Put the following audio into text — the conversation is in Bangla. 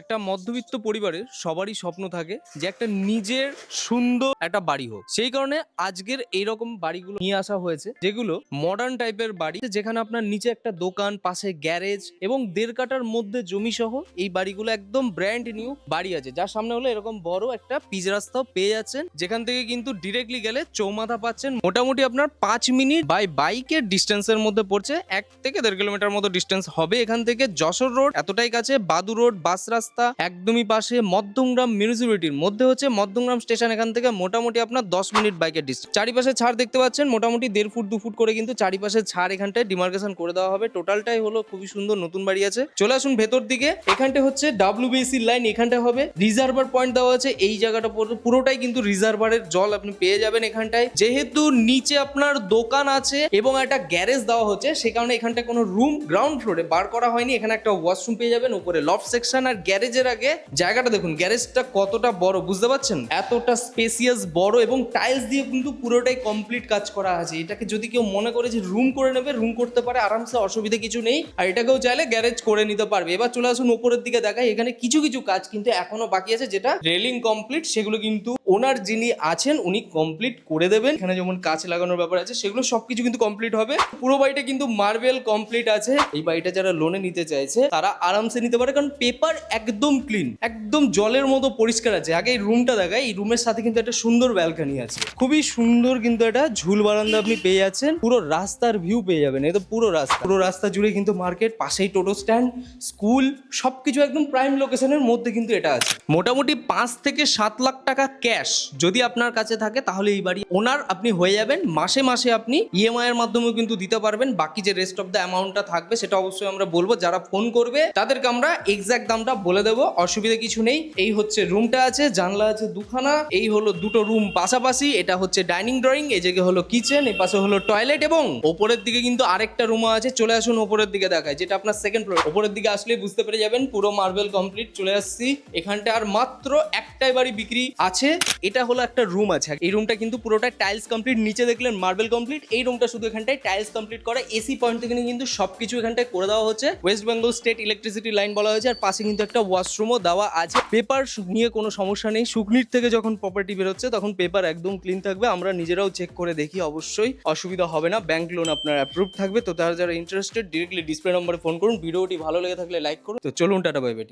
একটা মধ্যবিত্ত পরিবারের সবারই স্বপ্ন থাকে যে একটা নিজের সুন্দর একটা বাড়ি হোক। সেই কারণে আজকের এইরকম বাড়িগুলো নিয়ে আসা হয়েছে, যেগুলো মডার্ন টাইপের বাড়ি, যেখানে আপনার নিচে একটা দোকান, পাশে গ্যারেজ এবং 1.5 কাঠার মধ্যে জমি সহ এই বাড়িগুলো একদম ব্র্যান্ড নিউ বাড়ি আছে। যার সামনে হলো এরকম বড় একটা পিচ রাস্তাও পেয়ে যাচ্ছেন, যেখান থেকে কিন্তু ডিরেক্টলি গেলে চৌমাথা পাচ্ছেন। মোটামুটি আপনার 5 মিনিট বাই বাইকের ডিস্টেন্সের মধ্যে পড়ছে, 1 থেকে 1.5 কিলোমিটার মতো ডিস্টেন্স হবে এখান থেকে। যশোর রোড এতটাই কাছে, বাদু রোড বাস রাস্তা একদমই পাশে, মধ্যমগ্রাম মিউনিসিপ্যালিটির মধ্যে হচ্ছে মধ্যমগ্রাম স্টেশন, এখান থেকে মোটামুটি আপনার 10 মিনিট বাইকের ডিস্টেন্স। চারিপাশে ছাড় দেখতে পাচ্ছেন, মোটামুটি 1.5 ফুট 2 ফুট করে কিন্তু চারিপাশে ছাড় এখানটায় ডিমার্কেশন করে দেওয়া হবে। টোটালটাই হলো খুবই সুন্দর নতুন বাড়ি আছে। চলে আসুন ভেতর দিকে। এখানটা হচ্ছে WBC লাইন, এখানটা হবে রিজার্ভার পয়েন্ট দেওয়া আছে। এই জায়গাটা পুরোটাই কিন্তু রিজার্ভারের জল আপনি পেয়ে যাবেন এখানটায়। যেহেতু নিচে আপনার দোকান আছে এবং একটা গ্যারেজ দেওয়া হচ্ছে, সে কারণে এখানটায় কোনো রুম গ্রাউন্ড ফ্লোরে বার করা হয়নি। এখানে একটা ওয়াশরুম পেয়ে যাবেন, উপরে লফট সেকশন। আর গ্যারেজের আগে জায়গাটা দেখুন, গ্যারেজটা কতটা বড় বুঝতে পারছেন, এতটা স্পেসিয়াস বড় এবং টাইলস দিয়ে কিন্তু পুরোটাই কমপ্লিট কাজ করা আছে। এটাকে যদি কেউ মনে করে যে রুম করে নেবে, রুম করতে পারে আরামসে, অসুবিধা কিছু নেই। আর এটাকেও চাইলে গ্যারেজ করে নিতে পারবে। এবার চলে আসুন উপরের দিকে দেখাই। এখানে কিছু কিছু কাজ কিন্তু এখনো বাকি আছে, যেটা রেলিং কমপ্লিট, সেগুলো কিন্তু ওনার যিনি আছেন উনি কমপ্লিট করে দেবেন। এখানে যেমন কাঁচ লাগানোর ব্যাপার আছে, সেগুলো সবকিছু কিন্তু কমপ্লিট হবে। পুরো বাড়িটা কিন্তু মার্বেল কমপ্লিট আছে। এই বাড়িটা যারা লোনে নিতে চাইছে তারা আরামসে নিতে পারে, কারণ পেপার একদম ক্লিন, একদম জলের মতো পরিষ্কার আছে। আগে এই রুমটা দেখাই। এই রুমের সাথে কিন্তু একটা সুন্দর ব্যালকনি আছে, খুবই সুন্দর কিন্তু একটা ঝুল বারান্দা আপনি পেয়ে যাচ্ছেন। পুরো রাস্তার ভিউ পেয়ে যাবেন, এই তো পুরো রাস্তা জুড়ে কিন্তু মার্কেট, পাশেই টোটো স্ট্যান্ড, স্কুল, সবকিছু একদম প্রাইম লোকেশনের মধ্যে কিন্তু এটা আছে। মোটামুটি 5 থেকে 7 লাখ টাকা ক্যাশ যদি আপনার কাছে থাকে, তাহলে এই বাড়ি ওনার আপনি হয়ে যাবেন। মাসে মাসে আপনি EMI এর মাধ্যমেও কিন্তু দিতে পারবেন। বাকি যে রেস্ট অফ দ্য অ্যামাউন্টটা থাকবে সেটা অবশ্যই আমরা বলবো। যারা ফোন করবে তাদেরকে আমরা এক্সাক্ট দামটা বলে দেবো, অসুবিধা কিছু নেই। এই হচ্ছে রুমটা আছে, জানলা আছে দুখানা, এই হলো দুটো রুম পাশাপাশি, এটা হচ্ছে ডাইনিং ড্রয়িং, এই জায়গায় হলো কিচেন, এই পাশে হলো টয়লেট এবং ওপরের দিকে কিন্তু আরেকটা রুমও আছে। চলে আসুন ওপরের দিকে দেখায়, যেটা আপনার সেকেন্ড ফ্লোর। ওপরের দিকে আসলে বুঝতে পেরে যাবেন পুরো মার্বেল কমপ্লিট। চলে আসছি এখানটা, আর মাত্র একটাই বাড়ি বিক্রি আছে। এটা হলো একটা রুম আছে, এই রুমটা কিন্তু পুরোটা টাইলস কমপ্লিট, নিচে দেখলেন মার্বেল কমপ্লিট। এই রুমটা শুধু এখানটায় টাইলস কমপ্লিট করা, এসি পয়েন্ট থেকে কিন্তু সবকিছু এখানটায় করে দেওয়া হচ্ছে। West Bengal state electricity line বলা হয়েছে। আর পাশে কিন্তু একটা ওয়াশরুমও দেওয়া আছে। পেপার নিয়ে কোনো সমস্যা নেই, শুকনির থেকে যখন প্রপার্টি বেরোচ্ছে তখন পেপার একদম ক্লিন থাকবে। আমরা নিজেরাও চেক করে দেখি, অবশ্যই অসুবিধা হবে না। ব্যাংক লোন আপনার অ্যাপ্রুভ থাকবে। তো তারা যারা ইন্টারেস্টেড ডিরেক্টলি ডিসপ্লে নম্বরে ফোন করুন। ভিডিওটি ভালো লেগে থাকলে লাইক করুন। তো চলুন, টাটা বাই বাই।